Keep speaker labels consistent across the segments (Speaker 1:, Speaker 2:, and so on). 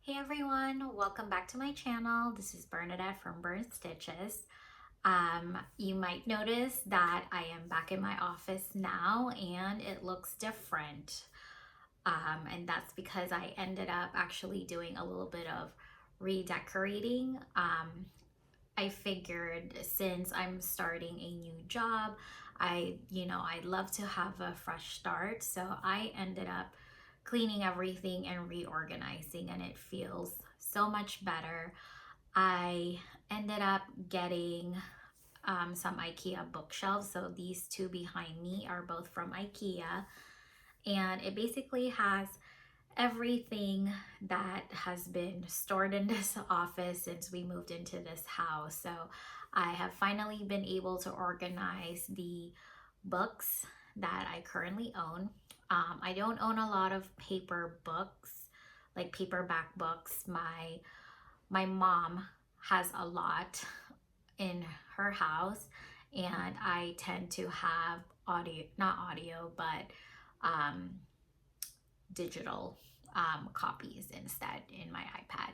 Speaker 1: Hey everyone, welcome back to my channel. This is Bernadette from Burnt Stitches. You might notice that I am back in my office now and it looks different. And that's because I ended up actually doing a little bit of redecorating. I figured since I'm starting a new job, I'd love to have a fresh start. So I ended up cleaning everything and reorganizing, and it feels so much better. I ended up getting some IKEA bookshelves. So these two behind me are both from IKEA, and it basically has everything that has been stored in this office since we moved into this house. So I have finally been able to organize the books that I currently own. I don't own a lot of paper books, like paperback books. My mom has a lot in her house, and I tend to have audio, not audio, but digital copies instead in my iPad.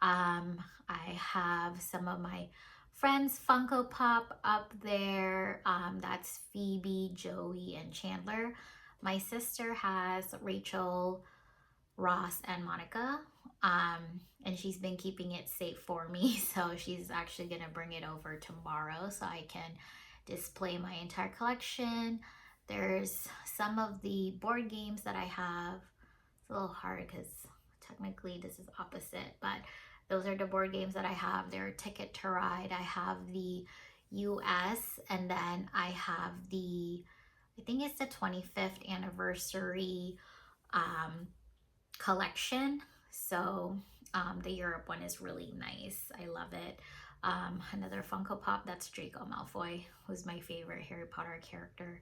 Speaker 1: I have some of my friends Funko Pop up there. That's Phoebe, Joey, and Chandler. My sister has Rachel, Ross, and Monica. And she's been keeping it safe for me. So she's actually gonna bring it over tomorrow so I can display my entire collection. There's some of the board games that I have. It's a little hard because technically this is opposite, but those are the board games that I have. They're Ticket to Ride. I have the US, and then I have I think it's the 25th anniversary collection. So the Europe one is really nice. I love it. Another Funko Pop, that's Draco Malfoy, who's my favorite Harry Potter character.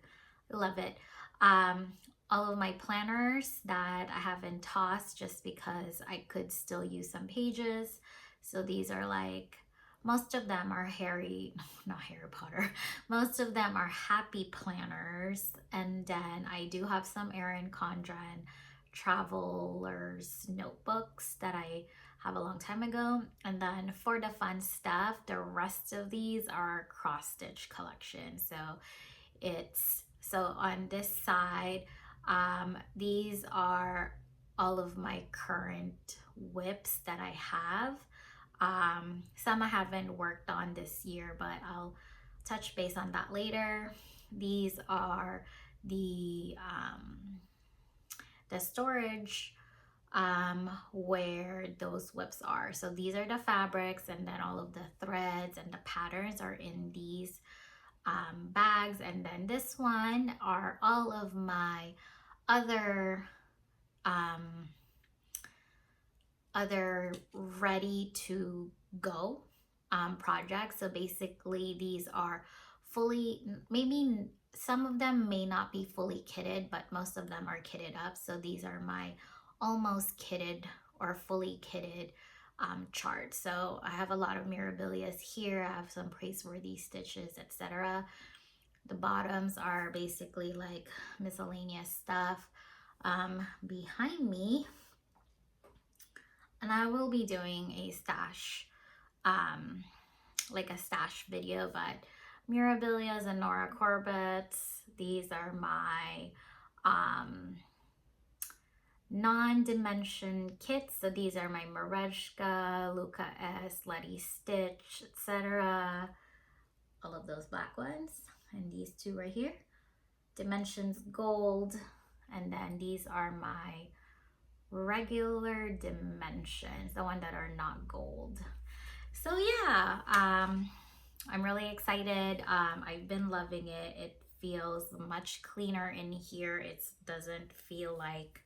Speaker 1: I love it. All of my planners that I haven't tossed just because I could still use some pages. So these are like, most of them are not Harry Potter. Most of them are happy planners. And then I do have some Erin Condren travelers notebooks that I have a long time ago. And then for the fun stuff, the rest of these are cross stitch collection. So on this side, these are all of my current whips that I have. Some I haven't worked on this year, but I'll touch base on that later. These are the storage where those whips are. So these are the fabrics, and then all of the threads and the patterns are in these bags. And then this one are all of my other ready to go projects. So basically these are fully, maybe some of them may not be fully kitted, but most of them are kitted up. So these are my almost kitted or fully kitted charts. So I have a lot of Mirabilias here. I have some praiseworthy stitches, etc. The bottoms are basically like miscellaneous stuff. Behind me, and I will be doing a stash, like a stash video, but Mirabilias and Nora Corbett's. These are my non-dimension kits. So these are my Mareshka, Luca S, Letty Stitch, etc. All of those black ones, and these two right here, Dimensions Gold. And then these are my regular dimensions, the one that are not gold. So yeah, I'm really excited. I've been loving it. It feels much cleaner in here. It doesn't feel like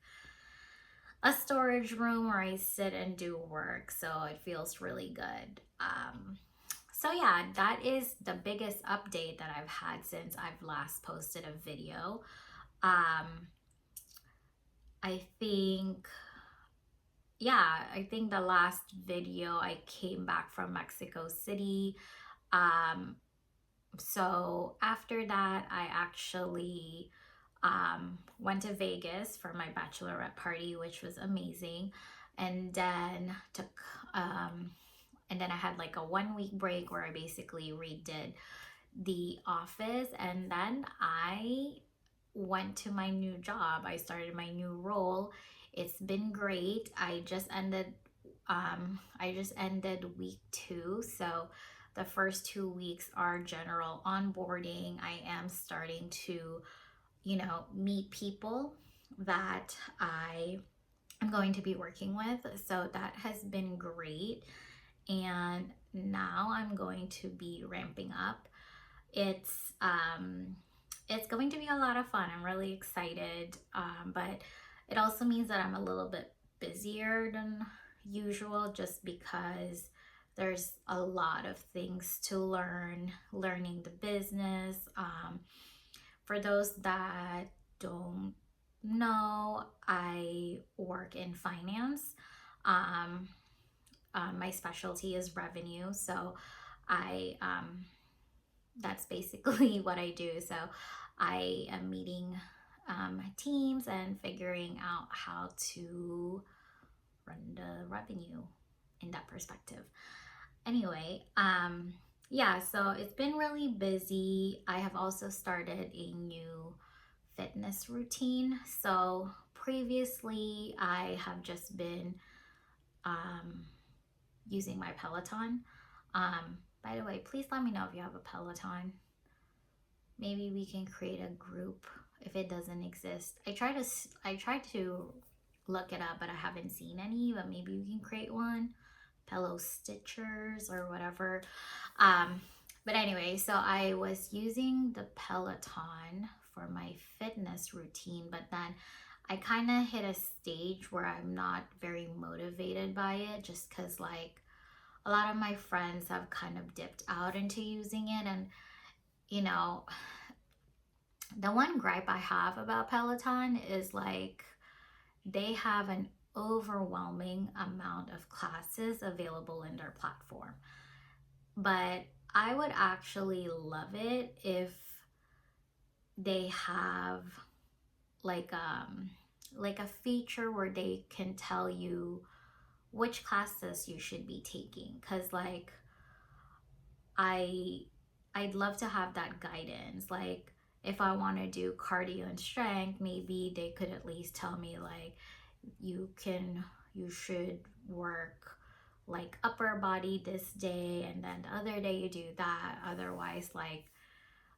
Speaker 1: a storage room where I sit and do work. So it feels really good. So yeah, that is the biggest update that I've had since I've last posted a video. I think the last video I came back from Mexico City. So after that, I actually went to Vegas for my bachelorette party, which was amazing. and then took and then I had like a 1 week break where I basically redid the office, and then I went to my new job. I started my new role. It's been great. I just ended week 2. So the first 2 weeks are general onboarding. I am starting to, meet people that I am going to be working with. So that has been great. And now I'm going to be ramping up. It's going to be a lot of fun. I'm really excited, but it also means that I'm a little bit busier than usual, just because there's a lot of things to learning the business. For those that don't know, I work in finance. Um, my specialty is revenue, so I that's basically what I do. So I am meeting teams and figuring out how to run the revenue in that perspective. Anyway, yeah, so it's been really busy. I have also started a new fitness routine. So previously, I have just been using my Peloton. By the way, please let me know if you have a Peloton. Maybe we can create a group if it doesn't exist. I tried to look it up, but I haven't seen any. But maybe we can create one. Flosstubers or whatever. But anyway, so I was using the Peloton for my fitness routine, but then I kind of hit a stage where I'm not very motivated by it, just because like a lot of my friends have kind of dipped out into using it. And the one gripe I have about Peloton is like they have an overwhelming amount of classes available in their platform. But I would actually love it if they have like a feature where they can tell you which classes you should be taking, because like I'd love to have that guidance. Like if I want to do cardio and strength, maybe they could at least tell me like you should work like upper body this day, and then the other day you do that. Otherwise, like,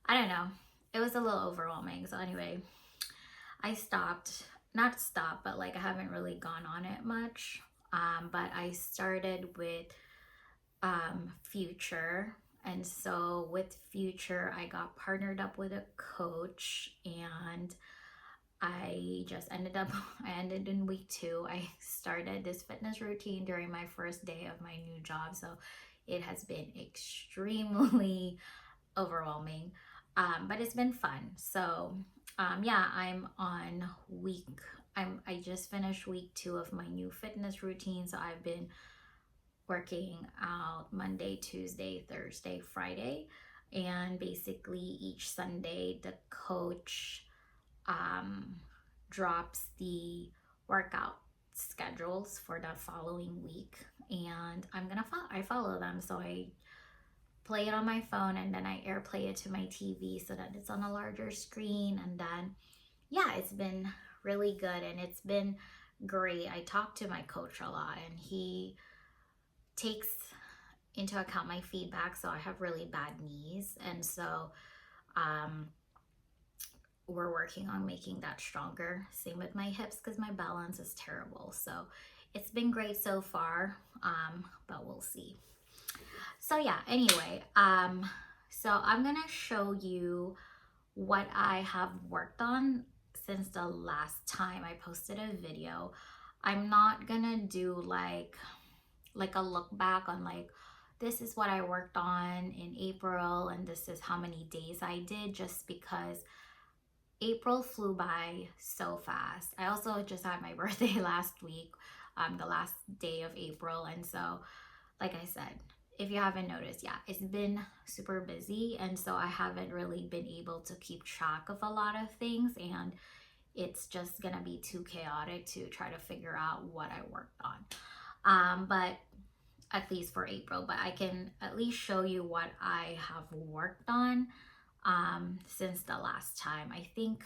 Speaker 1: I don't know, it was a little overwhelming. So anyway, I not stopped, but like I haven't really gone on it much. But I started with Future. And so with Future, I got partnered up with a coach, and I ended in week 2. I started this fitness routine during my first day of my new job. So it has been extremely overwhelming, but it's been fun. So yeah, I just finished week 2 of my new fitness routine. So I've been working out Monday, Tuesday, Thursday, Friday. And basically each Sunday, the coach drops the workout schedules for the following week, and I follow them. So I play it on my phone, and then I airplay it to my TV so that it's on a larger screen. And then yeah, it's been really good, and it's been great. I talk to my coach a lot, and he takes into account my feedback. So I have really bad knees, and so we're working on making that stronger. Same with my hips, because my balance is terrible. So it's been great so far, but we'll see. So yeah, anyway, so I'm gonna show you what I have worked on since the last time I posted a video. I'm not gonna do like a look back on like, this is what I worked on in April and this is how many days I did, just because April flew by so fast. I also just had my birthday last week, the last day of April. And so, like I said, if you haven't noticed, yeah, it's been super busy. And so I haven't really been able to keep track of a lot of things. And it's just gonna be too chaotic to try to figure out what I worked on. But at least for April, but I can at least show you what I have worked on since the last time. I think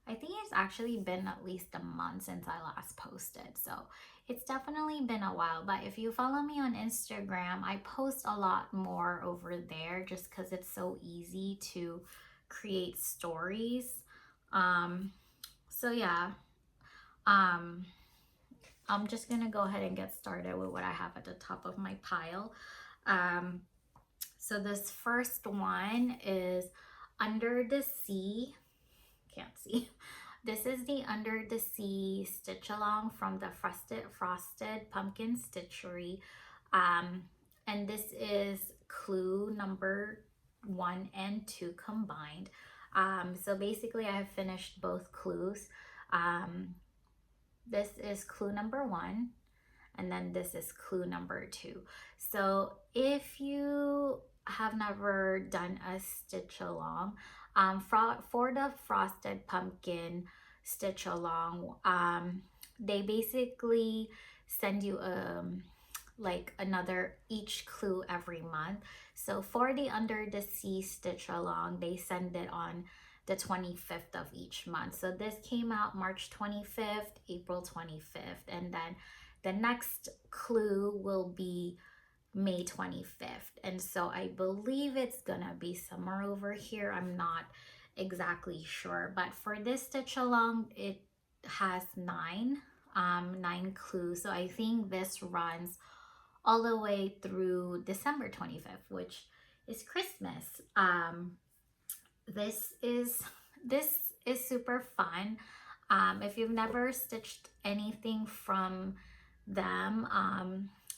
Speaker 1: it's actually been at least a month since I last posted. So it's definitely been a while. But if you follow me on Instagram, I post a lot more over there just because it's so easy to create stories. So yeah, I'm just gonna go ahead and get started with what I have at the top of my pile. So this first one is Under the Sea. Can't see. This is the Under the Sea stitch along from the Frosted Pumpkin Stitchery. And this is clue number 1 and 2 combined. So basically I have finished both clues. This is clue number 1, and then this is clue number 2. So if you have never done a stitch along, for the Frosted Pumpkin stitch along, they basically send you like another each clue every month. So for the Under the Sea stitch along, they send it on the 25th of each month. So this came out March 25th, April 25th, and then the next clue will be May 25th. And so I believe it's gonna be somewhere over here. I'm not exactly sure, but for this stitch along, it has 9 clues. So I think this runs all the way through December 25th, which is Christmas. This is super fun. If you've never stitched anything from them,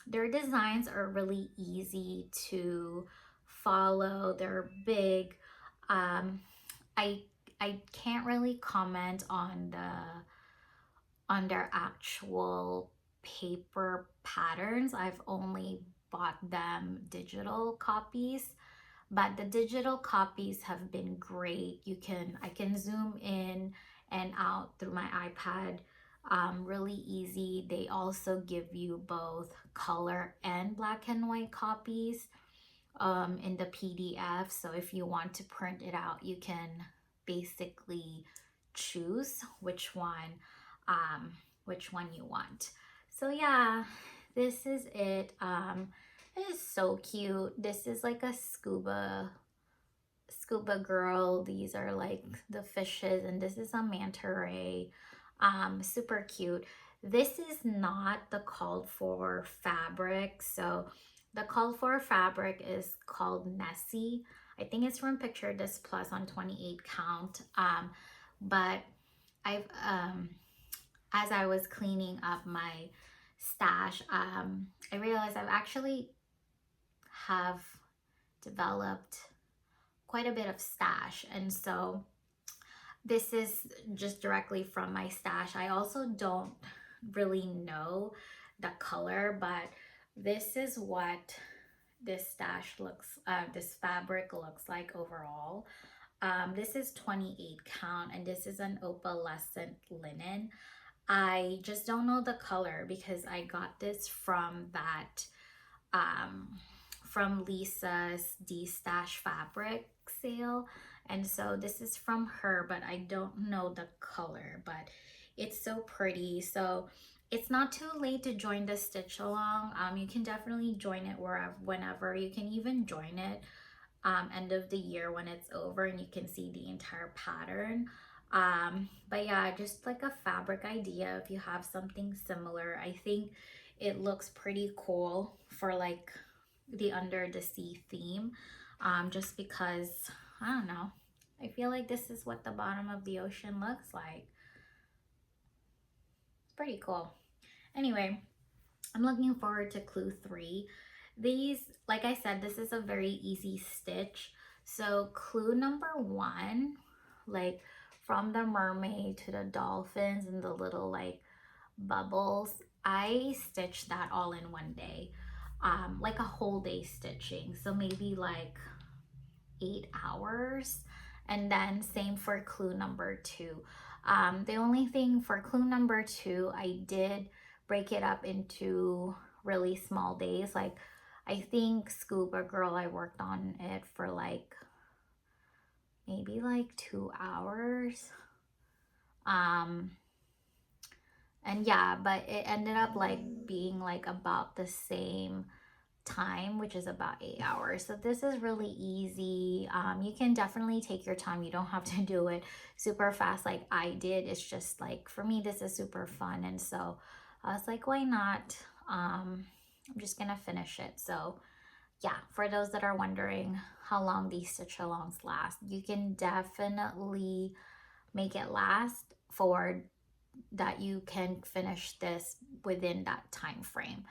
Speaker 1: their designs are really easy to follow. They're big. I can't really comment on their actual paper patterns. I've only bought them digital copies, but the digital copies have been great. I can zoom in and out through my iPad really easy. They also give you both color and black and white copies in the PDF. So if you want to print it out, you can basically choose which one you want. So yeah, this is it. It is so cute. This is like a scuba girl. These are like the fishes, and this is a manta ray. Super cute. This is not the called for fabric. So the called for fabric is called Nessie. I think it's from Picture This Plus on 28 count. But I've as I was cleaning up my stash, I realized I've actually have developed quite a bit of stash, and so this is just directly from my stash. I also don't really know the color, but this is what this stash looks, this fabric looks like overall. This is 28 count, and this is an opalescent linen. I just don't know the color because I got this from that, from Lisa's D-Stash fabric sale. And so this is from her, but I don't know the color, but it's so pretty. So it's not too late to join the stitch along. You can definitely join it whenever. You can even join it end of the year when it's over and you can see the entire pattern. But yeah, just like a fabric idea, if you have something similar, I think it looks pretty cool for like the Under the Sea theme. Just because, I don't know, I feel like this is what the bottom of the ocean looks like. It's pretty cool. Anyway, I'm looking forward to clue 3. These, like I said, this is a very easy stitch. So clue number 1, like from the mermaid to the dolphins and the little like bubbles, I stitched that all in one day. Like a whole day stitching. So maybe like 8 hours. And then same for clue number 2. The only thing for clue number 2, I did break it up into really small days. Like, I think Scuba Girl, I worked on it for like maybe like 2 hours. And yeah, but it ended up like being like about the same time, which is about 8 hours. So this is really easy. You can definitely take your time. You don't have to do it super fast like I did. It's just like, for me, this is super fun. And so I was like, why not? I'm just gonna finish it. So yeah, for those that are wondering how long these stitch alongs last, you can definitely make it last for that. You can finish this within that time frame.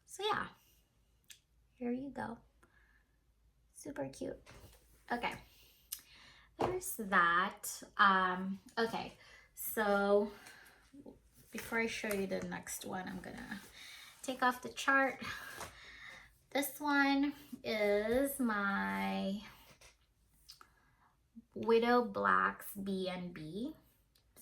Speaker 1: So yeah, here you go. Super cute. Okay, there's that. Okay, so before I show you the next one, I'm gonna take off the chart. This one is my Widow Black's B&B.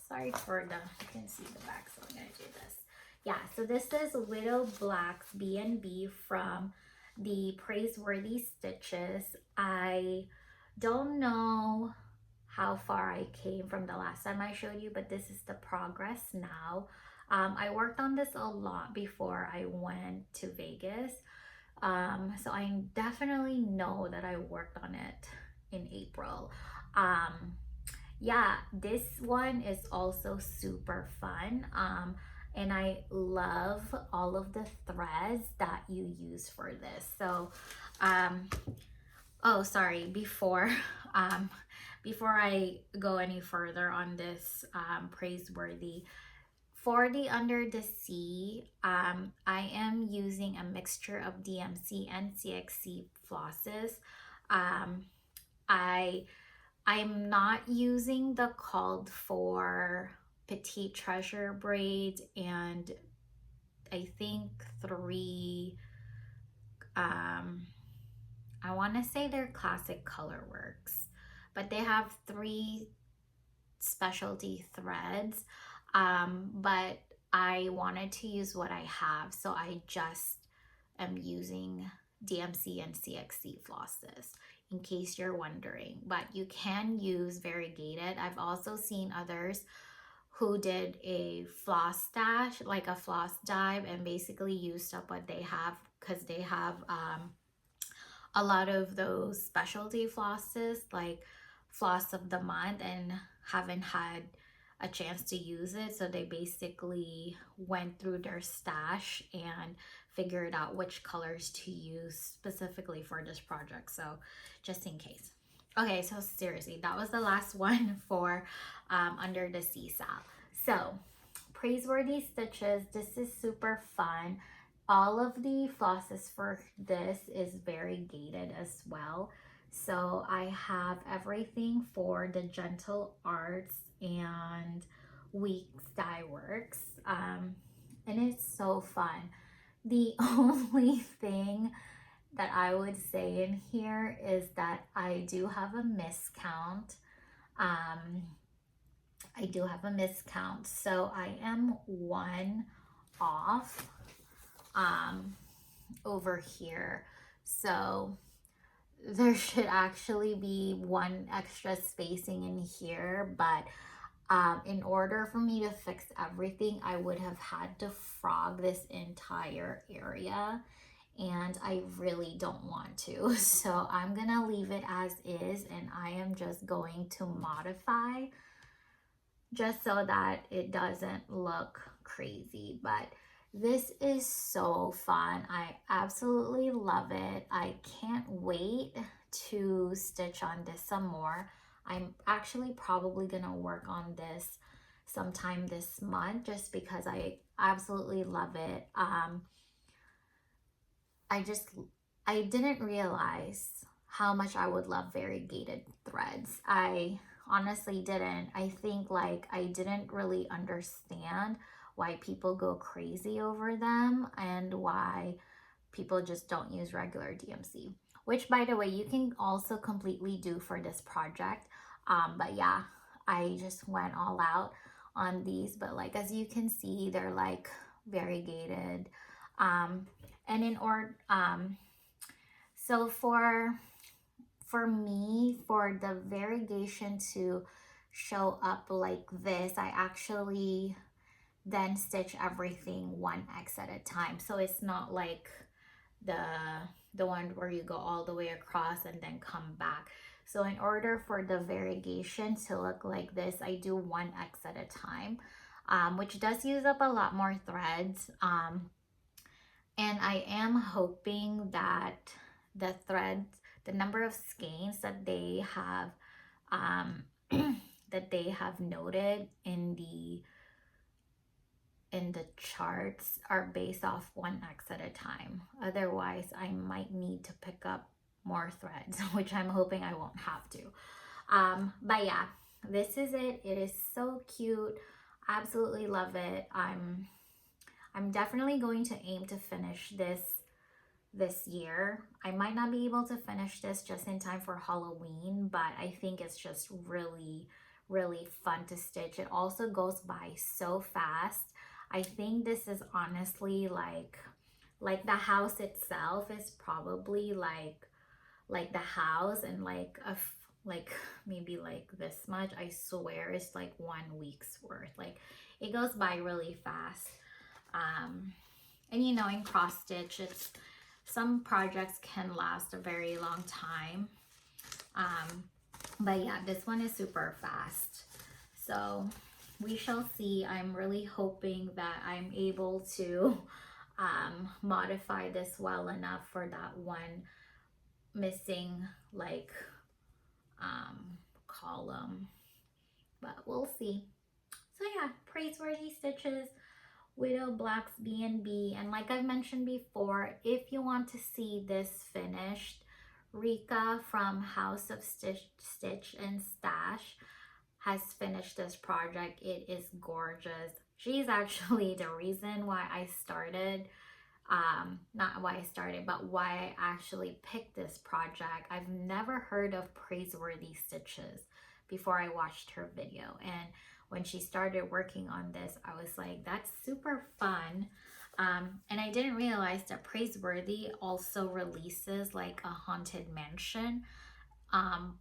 Speaker 1: Sorry for the, you can see the back, so I'm gonna do this. Yeah, so this is Widow Black's B&B from the Praiseworthy Stitches. I don't know how far I came from the last time I showed you, but this is the progress now. I worked on this a lot before I went to Vegas. So I definitely know that I worked on it in April. Yeah, this one is also super fun. And I love all of the threads that you use for this. So, oh, sorry, before I go any further on this Praiseworthy, for the Under the Sea, I am using a mixture of DMC and CXC flosses. I'm not using the called for Petite Treasure braids and I think 3, I want to say they're Classic Colorworks, but they have 3 specialty threads. But I wanted to use what I have, so I just am using DMC and CXC flosses, in case you're wondering. But you can use variegated. I've also seen others who did a floss stash, like a floss dive, and basically used up what they have, because they have a lot of those specialty flosses, like Floss of the Month, and haven't had a chance to use it. So they basically went through their stash and figured out which colors to use specifically for this project. So just in case. Okay, so seriously, that was the last one for Under the Sea Sal. So Praiseworthy Stitches, this is super fun. All of the flosses for this is variegated as well. So I have everything for the Gentle Arts and Weeks Dye Works. And it's so fun. The only thing that I would say in here is that I do have a miscount. So I am 1 off over here. So there should actually be 1 extra spacing in here, but in order for me to fix everything, I would have had to frog this entire area, and I really don't want to. So I'm gonna leave it as is, and I am just going to modify just so that it doesn't look crazy. But this is so fun. I absolutely love it. I can't wait to stitch on this some more. I'm actually probably gonna work on this sometime this month just because I absolutely love it. I didn't realize how much I would love variegated threads. I honestly didn't. I think like I didn't really understand why people go crazy over them and why people just don't use regular DMC, which by the way, you can also completely do for this project. But yeah, I just went all out on these, but like as you can see, they're like variegated. And in order, so for me, for the variegation to show up like this, I actually then stitch everything 1x at a time. So it's not like the one where you go all the way across and then come back. So in order for the variegation to look like this, I do 1x at a time, which does use up a lot more threads. And I am hoping that the threads, the number of skeins that they have that they have noted in the charts are based off 1x at a time. Otherwise, I might need to pick up more threads, which I'm hoping I won't have to. But yeah, this is it. It is so cute. Absolutely love it. I'm definitely going to aim to finish this year. I might not be able to finish this just in time for Halloween, but I think it's just really, really fun to stitch. It also goes by so fast. I think this is honestly like the house itself is probably like the house, and like maybe like this much, I swear it's like 1 week's worth. Like it goes by really fast. And you know, in cross stitch, it's some projects can last a very long time. But yeah, this one is super fast. So we shall see. I'm really hoping that I'm able to modify this well enough for that one missing like column, but we'll see. So yeah, praiseworthy stitches, Widow Black's B&B. And like I've mentioned before, if you want to see this finished, Rika from House of Stitch and Stash has finished this project. It is gorgeous. She's actually the reason why I started, not why I started, but why I actually picked this project. I've never heard of Praiseworthy Stitches before I watched her video. And when she started working on this, I was like, that's super fun. And I didn't realize that Praiseworthy also releases like a haunted mansion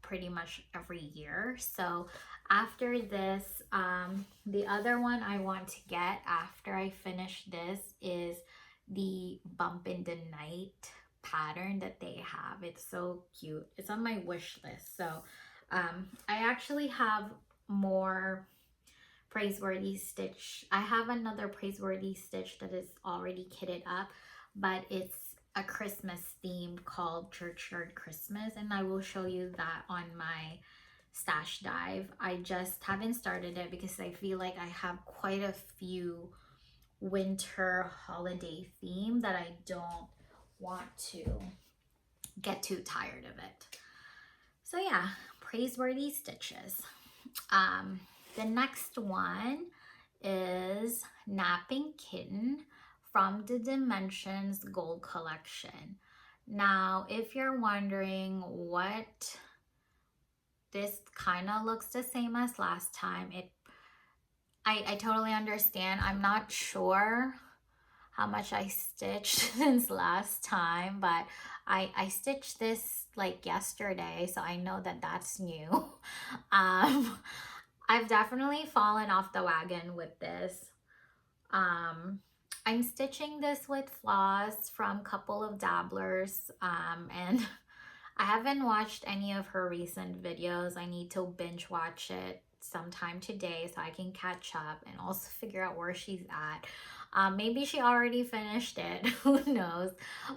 Speaker 1: pretty much every year. So after this, the other one I want to get after I finish this is the Bump in the Night pattern that they have. It's so cute. It's on my wish list. So I actually have more Praiseworthy Stitch. I have another Praiseworthy Stitch that is already kitted up, but it's a Christmas theme called Churchyard Christmas, and I will show you that on my stash dive. I just haven't started it because I feel like I have quite a few winter holiday theme that I don't want to get too tired of it. So yeah, Praiseworthy Stitches. The next one is Napping Kitten from the Dimensions Gold Collection. Now, if you're wondering what, this kind of looks the same as last time. I totally understand. I'm not sure how much I stitched since last time, but I stitched this like yesterday, so I know that that's new. I've definitely fallen off the wagon with this. I'm stitching this with Floz from Couple of Dabblers, and I haven't watched any of her recent videos. I need to binge watch it sometime today so I can catch up and also figure out where she's at. Maybe she already finished it, who knows?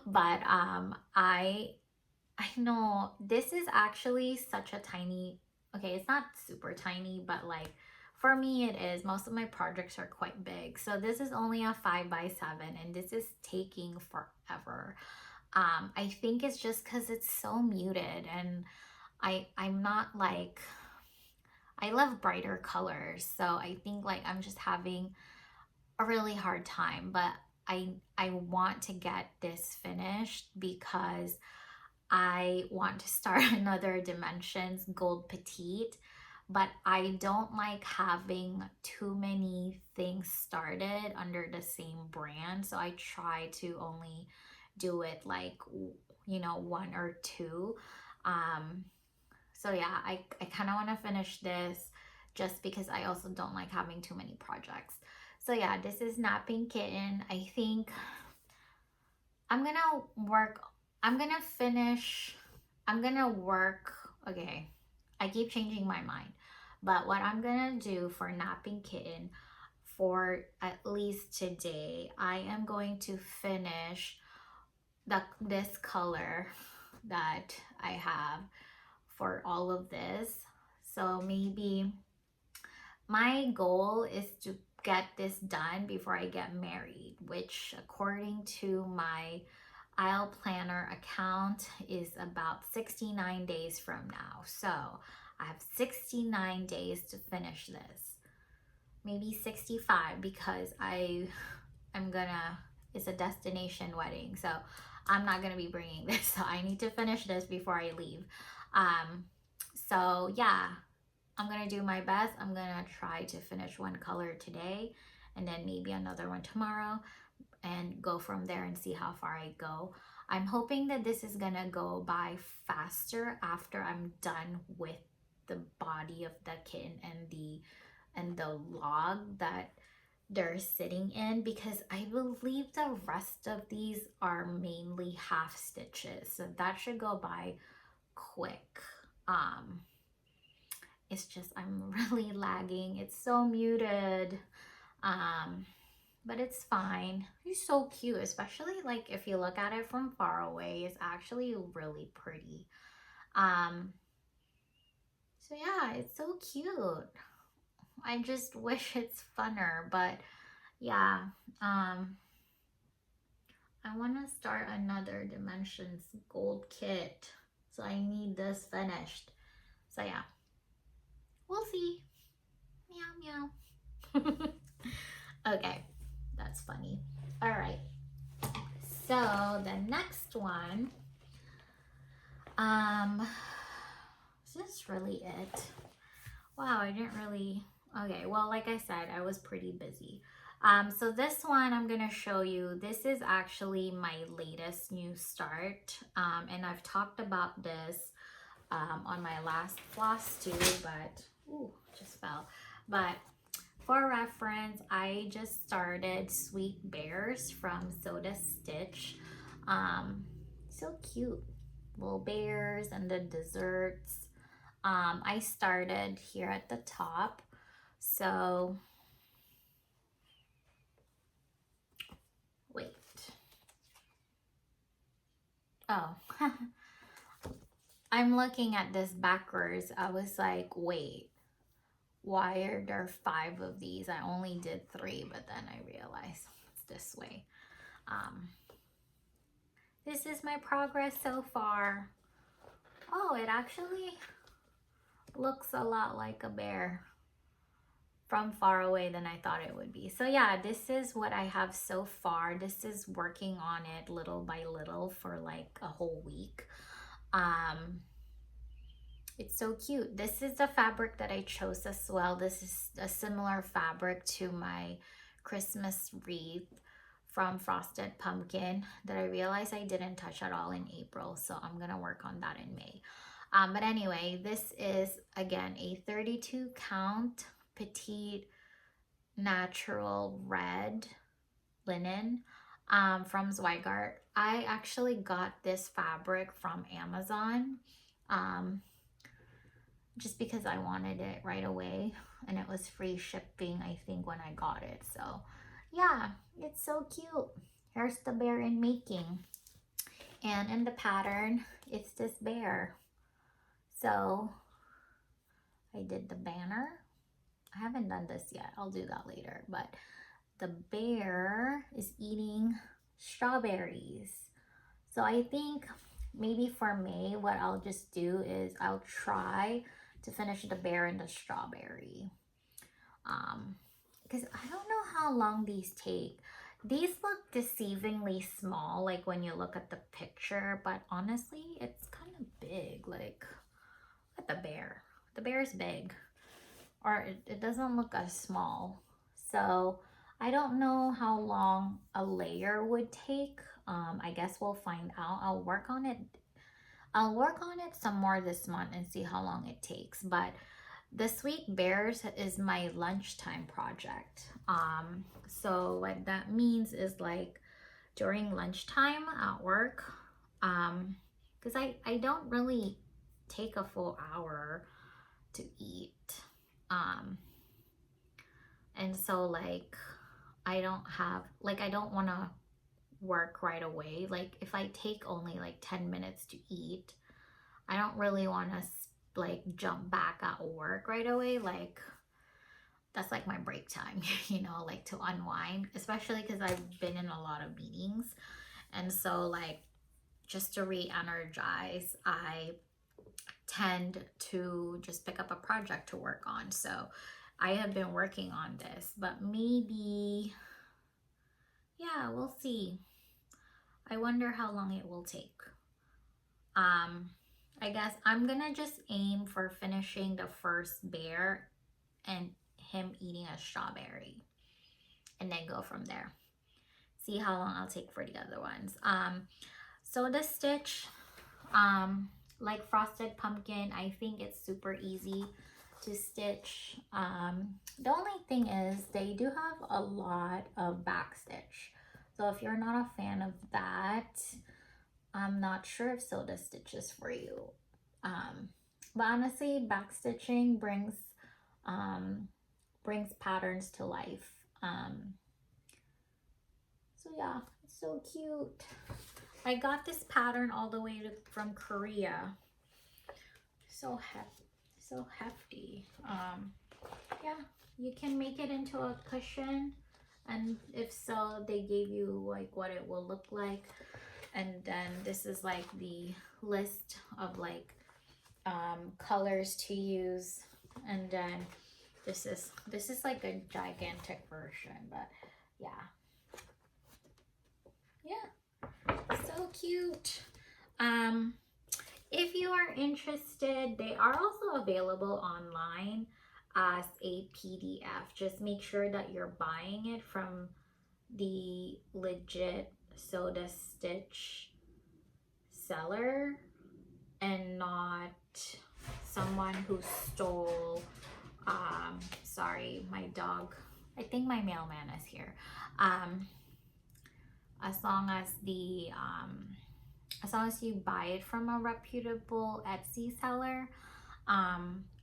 Speaker 1: But I know this is actually such a tiny, okay, it's not super tiny, but like for me it is. Most of my projects are quite big. So this is only a 5x7 and this is taking forever. I think it's just because it's so muted, and I'm not like, I love brighter colors, so I think like I'm just having a really hard time. But I want to get this finished because I want to start another Dimensions Gold Petite, but I don't like having too many things started under the same brand. So I try to only do it like, you know, one or two. Um, so yeah, I kind of want to finish this just because I also don't like having too many projects. So yeah, this is Napping Kitten. I think I'm gonna work, I'm gonna finish, I'm gonna work, okay, I keep changing my mind. But what I'm gonna do for Napping Kitten for at least today, I am going to finish this color that I have for all of this. So maybe my goal is to get this done before I get married, which according to my Aisle Planner account is about 69 days from now. So I have 69 days to finish this. Maybe 65 because I'm gonna, it's a destination wedding. So I'm not gonna be bringing this. So I need to finish this before I leave. So yeah, I'm gonna do my best. I'm gonna try to finish one color today and then maybe another one tomorrow and go from there and see how far I go. I'm hoping that this is gonna go by faster after I'm done with the body of the kitten and the log that they're sitting in, because I believe the rest of these are mainly half stitches, so that should go by quick. It's just I'm really lagging. It's so muted. But it's fine. He's so cute, especially like if you look at it from far away, it's actually really pretty. So yeah, it's so cute. I just wish it's funner, but yeah, I want to start another Dimensions gold kit, so I need this finished. So yeah, we'll see. Meow meow. Okay, that's funny. All right, so the next one, is this really it? Wow, I didn't really, okay, well, like I said, I was pretty busy. So this one I'm gonna show you, this is actually my latest new start, and I've talked about this on my last Flosstube, but, ooh, just fell. But for reference, I just started Sweet Bears from Soda Stitch. So cute, little bears and the desserts. I started here at the top, so wait. Oh, I'm looking at this backwards. I was like, wait, why are there 5 of these? I only did 3, but then I realized it's this way. This is my progress so far. Oh, it actually looks a lot like a bear from far away than I thought it would be. So yeah, this is what I have so far. This is working on it little by little for like a whole week. It's so cute. This is the fabric that I chose as well. This is a similar fabric to my Christmas wreath from Frosted Pumpkin that I realized I didn't touch at all in April. So I'm gonna work on that in May. But anyway, this is again a 32 count petite natural red linen from Zweigart. I actually got this fabric from Amazon just because I wanted it right away, and it was free shipping, I think, when I got it. So yeah, it's so cute. Here's the bear in making, and in the pattern it's this bear. So I did the banner. I haven't done this yet, I'll do that later, but the bear is eating strawberries. So I think maybe for May, what I'll just do is I'll try to finish the bear and the strawberry. Because I don't know how long these take. These look deceivingly small, like when you look at the picture, but honestly, it's kind of big. Like, look at the bear. The bear's big. or it doesn't look as small. So I don't know how long a layer would take. I guess we'll find out. I'll work on it. I'll work on it some more this month and see how long it takes. But this week bears is my lunchtime project. So what that means is like during lunchtime at work, because I don't really take a full hour to eat. And so like I don't have like I don't want to work right away. Like if I take only like 10 minutes to eat, I don't really want to like jump back at work right away. Like that's like my break time, you know, like to unwind, especially because I've been in a lot of meetings. And so like just to re-energize, I tend to just pick up a project to work on. So I have been working on this, but maybe, yeah, we'll see. I wonder how long it will take. I guess I'm gonna just aim for finishing the first bear and him eating a strawberry and then go from there. See how long I'll take for the other ones. So the stitch, like frosted pumpkin, I think it's super easy to stitch. The only thing is they do have a lot of back stitch. So if you're not a fan of that, I'm not sure if Soda Stitch is for you. But honestly, back stitching brings patterns to life. So yeah, it's so cute. I got this pattern all the way from Korea. So hefty. Yeah, you can make it into a cushion, and if so, they gave you like what it will look like. And then this is like the list of like colors to use, and then this is like a gigantic version, but yeah, so cute. If you are interested, they are also available online as a PDF. Just make sure that you're buying it from the legit Soda Stitch seller and not someone who stole, sorry, my dog, I think my mailman is here. As long as you buy it from a reputable Etsy seller,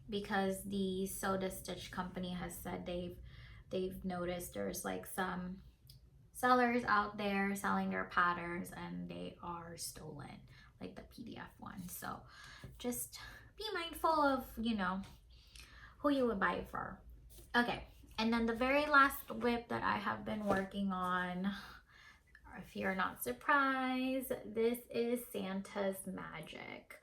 Speaker 1: because the Soda Stitch company has said they've noticed there's like some sellers out there selling their patterns and they are stolen, like the PDF one. So just be mindful of, you know, who you would buy it for. Okay, and then the very last whip that I have been working on, if you're not surprised, this is Santa's Magic.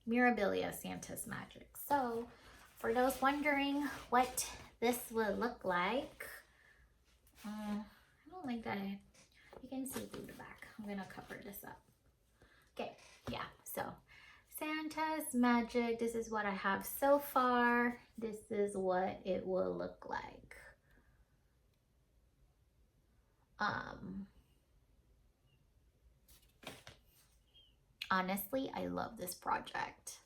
Speaker 1: Mirabilia Santa's Magic. So for those wondering what this will look like, I don't like that you can see through the back. I'm gonna cover this up. Okay, yeah, so Santa's Magic, this is what I have so far. This is what it will look like. Honestly, I love this project.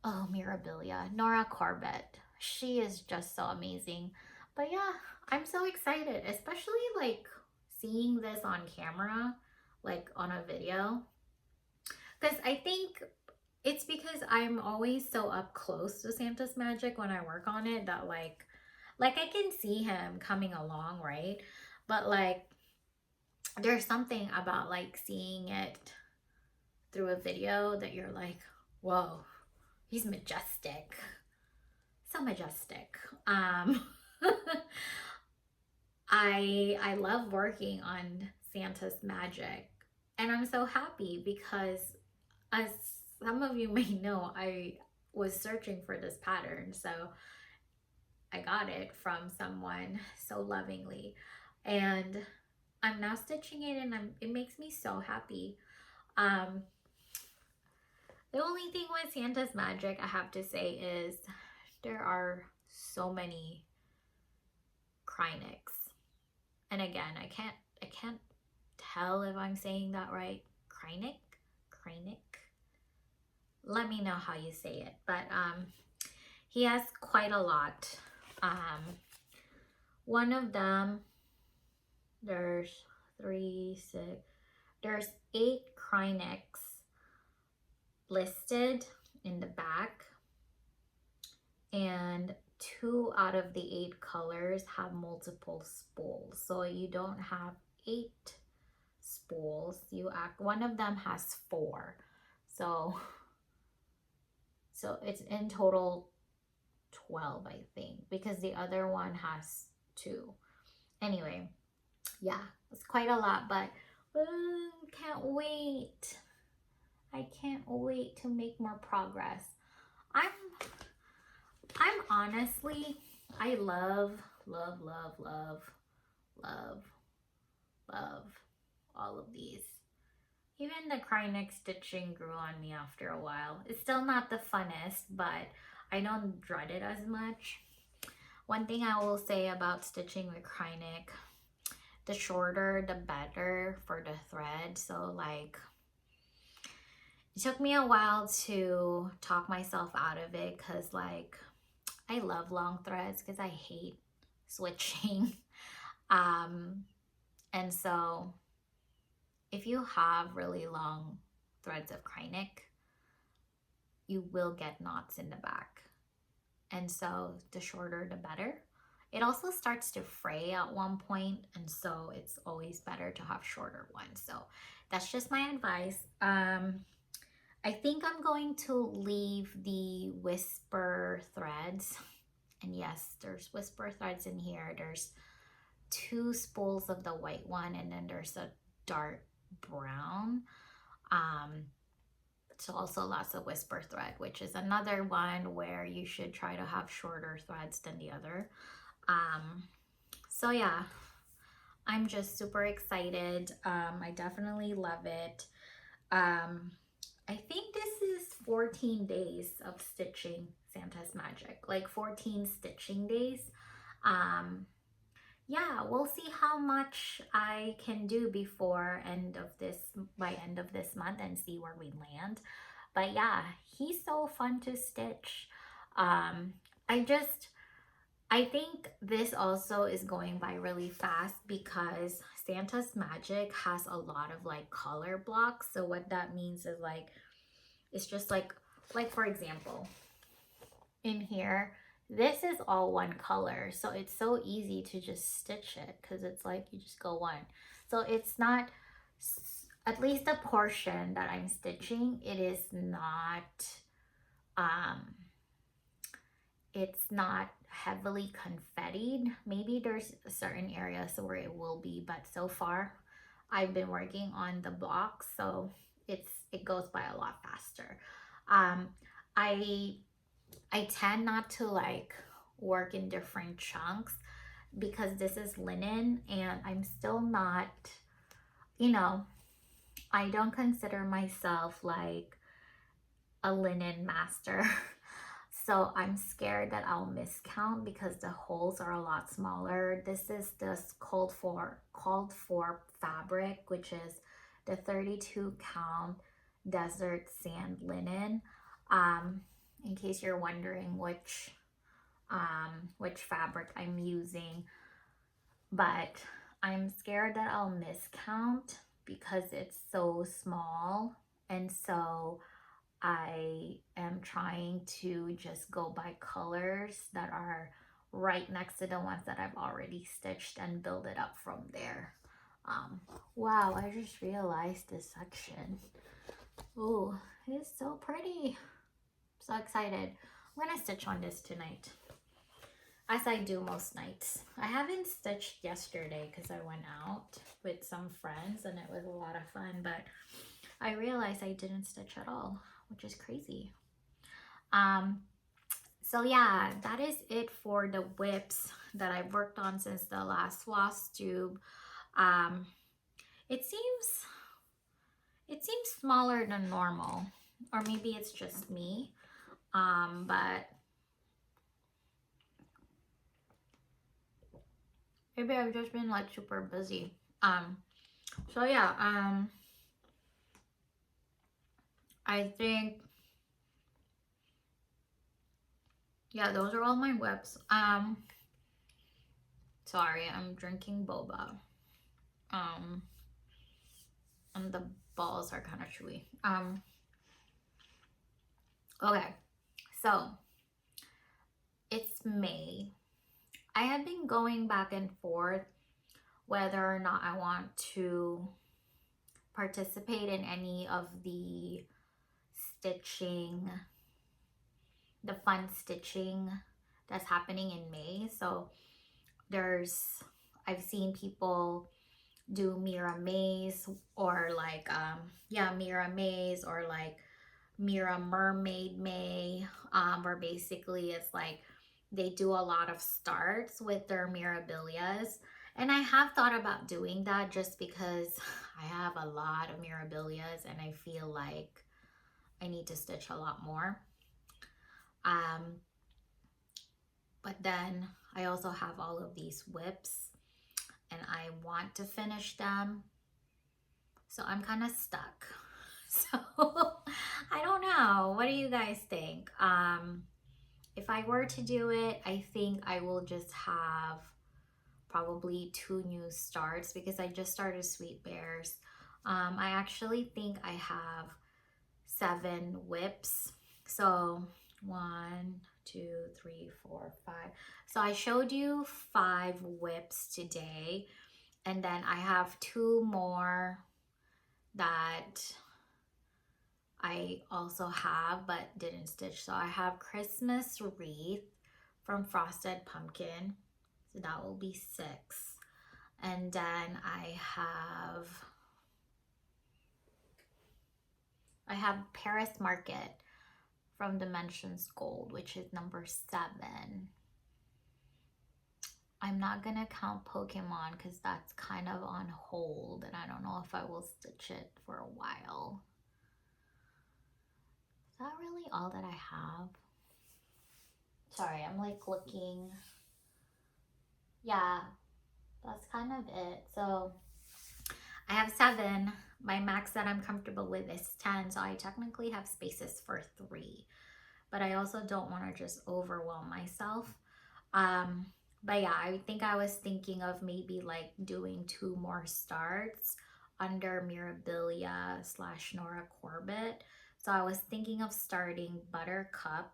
Speaker 1: Oh, Mirabilia, Nora Corbett. She is just so amazing. But yeah, I'm so excited, especially like seeing this on camera, like on a video. Because I think it's because I'm always so up close to Santa's Magic when I work on it that like I can see him coming along, right? But like there's something about like seeing it through a video that you're like, whoa, he's majestic. So majestic. I love working on Santa's Magic, and I'm so happy because, as some of you may know, I was searching for this pattern, so I got it from someone so lovingly, and I'm now stitching it, and it makes me so happy. The only thing with Santa's Magic I have to say is there are so many Krynics. And again, I can't tell if I'm saying that right. Krynic? Krynic? Let me know how you say it. But he has quite a lot. One of them, there's 3, 6, there's 8 Krynics listed in the back, and 2 out of the 8 colors have multiple spools. So you don't have 8 spools. One of them has 4. So it's in total 12, I think, because the other one has 2. Anyway, yeah, it's quite a lot, but can't wait. I can't wait to make more progress. I'm honestly, I love all of these. Even the Krynic stitching grew on me after a while. It's still not the funnest, but I don't dread it as much. One thing I will say about stitching with Krynic, the shorter the better for the thread. So like, it took me a while to talk myself out of it, because like, I love long threads because I hate switching. And so if you have really long threads of Krynic, you will get knots in the back. And so the shorter the better. It also starts to fray at one point, and so it's always better to have shorter ones. So that's just my advice. I think I'm going to leave the whisper threads. And yes, there's whisper threads in here. There's 2 spools of the white one, and then there's a dark brown. So also lots of whisper thread, which is another one where you should try to have shorter threads than the other. So yeah, I'm just super excited. I definitely love it. I think this is 14 days of stitching Santa's Magic, like 14 stitching days. Yeah, we'll see how much I can do by end of this month, and see where we land. But yeah, he's so fun to stitch. I think this also is going by really fast because Santa's Magic has a lot of like color blocks. So what that means is like, it's just like for example, in here, this is all one color. So it's so easy to just stitch it because it's like you just go one. So it's not, at least the portion that I'm stitching, it is not, it's not heavily confettied. Maybe there's certain areas where it will be, but so far I've been working on the blocks, so it goes by a lot faster. I tend not to like work in different chunks because this is linen, and I'm still not, you know, I don't consider myself like a linen master. So I'm scared that I'll miscount because the holes are a lot smaller. This is this called for fabric, which is the 32 count desert sand linen. In case you're wondering which fabric I'm using, but I'm scared that I'll miscount because it's so small, and so I am trying to just go by colors that are right next to the ones that I've already stitched and build it up from there. Wow, I just realized this section. Oh, it's so pretty. So excited. I'm gonna stitch on this tonight, as I do most nights. I haven't stitched yesterday because I went out with some friends and it was a lot of fun, but I realized I didn't stitch at all, which is crazy. So yeah, that is it for the whips that I've worked on since the last Flosstube. It seems smaller than normal, or maybe it's just me. But maybe I've just been like super busy. So yeah, I think, yeah, those are all my whips. Sorry, I'm drinking boba. And the balls are kind of chewy. Okay, so it's May. I have been going back and forth whether or not I want to participate in any of the stitching, the fun stitching that's happening in May. So I've seen people do Mira Maze, or like, Mira Maze, or like Mira Mermaid May, where basically it's like they do a lot of starts with their Mirabilias. And I have thought about doing that just because I have a lot of Mirabilias and I feel like I need to stitch a lot more. But then I also have all of these whips and I want to finish them. So I'm kind of stuck. So I don't know. What do you guys think? If I were to do it, I think I will just have probably 2 new starts because I just started Sweet Bears. I actually think I have 7 whips. So 1, 2, 3, 4, 5. So I showed you 5 whips today. And then I have 2 more that I also have but didn't stitch. So I have Christmas Wreath from Frosted Pumpkin. So that will be 6. And then I have Paris Market from Dimensions Gold, which is number 7. I'm not gonna count Pokemon because that's kind of on hold and I don't know if I will stitch it for a while. Is that really all that I have? Sorry, I'm like looking. Yeah, that's kind of it. So I have 7. My max that I'm comfortable with is 10. So I technically have spaces for 3. But I also don't want to just overwhelm myself. But yeah, I think I was thinking of maybe like doing 2 more starts under Mirabilia / Nora Corbett. So I was thinking of starting Buttercup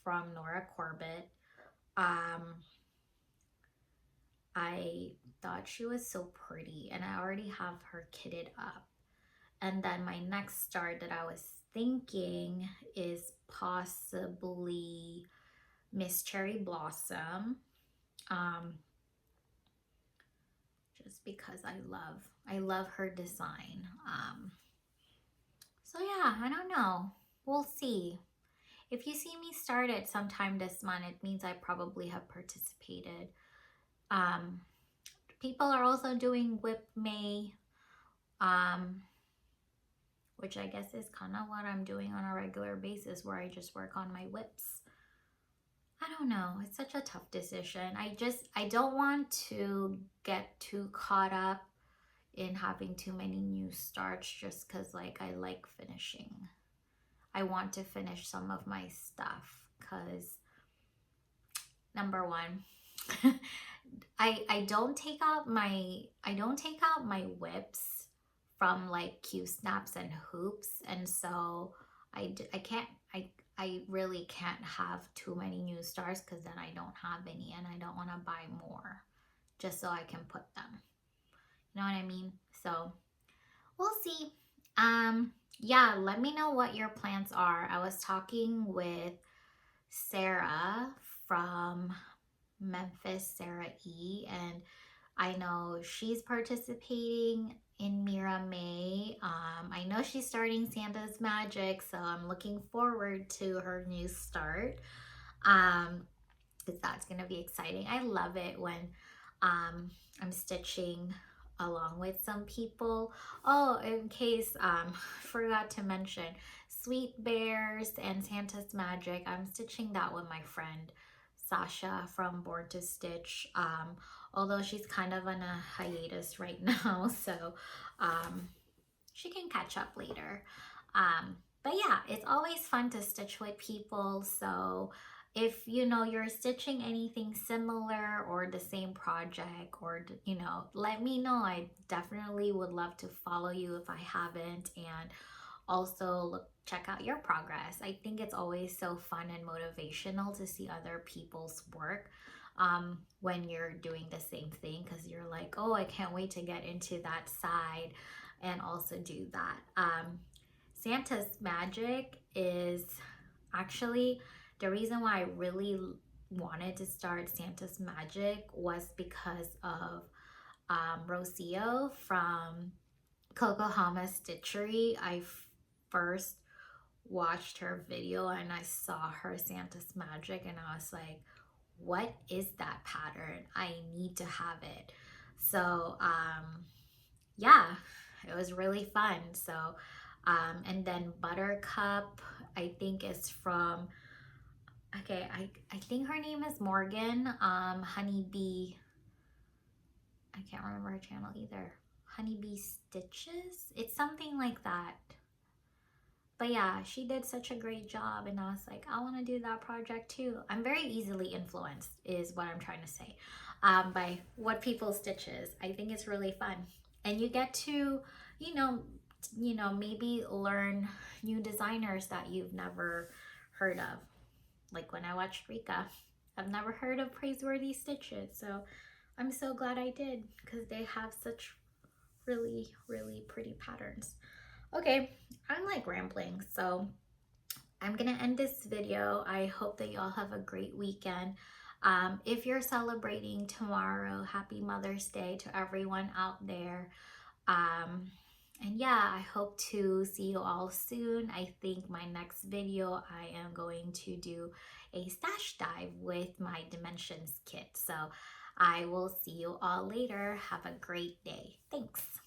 Speaker 1: from Nora Corbett. I thought she was so pretty and I already have her kitted up. And then my next start that I was thinking is possibly Miss Cherry Blossom. Just because I love her design. So yeah, I don't know. We'll see. If you see me start it sometime this month, it means I probably have participated. People are also doing Whip May, which I guess is kind of what I'm doing on a regular basis, where I just work on my whips. I don't know. It's such a tough decision. I don't want to get too caught up in having too many new starts just because like I like finishing. I want to finish some of my stuff because number one, I don't take out my whips from like Q snaps and hoops, and so I really can't have too many new stars because then I don't have any and I don't want to buy more just so I can put them. You know what I mean? So we'll see. Yeah, let me know what your plans are. I was talking with Sarah from Memphis, Sarah E, and I know she's participating in Mira May. I know she's starting Santa's Magic, so I'm looking forward to her new start. Because that's gonna be exciting. I love it when I'm stitching along with some people. Oh, in case forgot to mention, Sweet Bears and Santa's Magic, I'm stitching that with my friend. Sasha from Born to Stitch, although she's kind of on a hiatus right now, so um, she can catch up later. But yeah, it's always fun to stitch with people. So if you know you're stitching anything similar or the same project, or you know, let me know. I definitely would love to follow you if I haven't, and also check out your progress. I think it's always so fun and motivational to see other people's work when you're doing the same thing, because you're like, oh, I can't wait to get into that side and also do that. Santa's Magic is actually the reason why I really wanted to start Santa's Magic was because of Rocio from Kokohama Stitchery. I first watched her video and I saw her Santa's Magic and I was like, what is that pattern? I need to have it. So yeah, it was really fun. So and then Buttercup, I think is from, okay, I think her name is Morgan. Honeybee, I can't remember her channel either. Honeybee Stitches? It's something like that. But yeah, she did such a great job and I was like, I want to do that project too. I'm very easily influenced is what I'm trying to say, by what people stitches. I think it's really fun. And you get to, you know, maybe learn new designers that you've never heard of. Like when I watched Rika, I've never heard of Praiseworthy Stitches. So I'm so glad I did because they have such really, really pretty patterns. Okay, I'm like rambling, so I'm gonna end this video. I hope that y'all have a great weekend. If you're celebrating tomorrow, happy Mother's Day to everyone out there. And yeah, I hope to see you all soon. I think my next video, I am going to do a stash dive with my Dimensions kit. So I will see you all later. Have a great day. Thanks.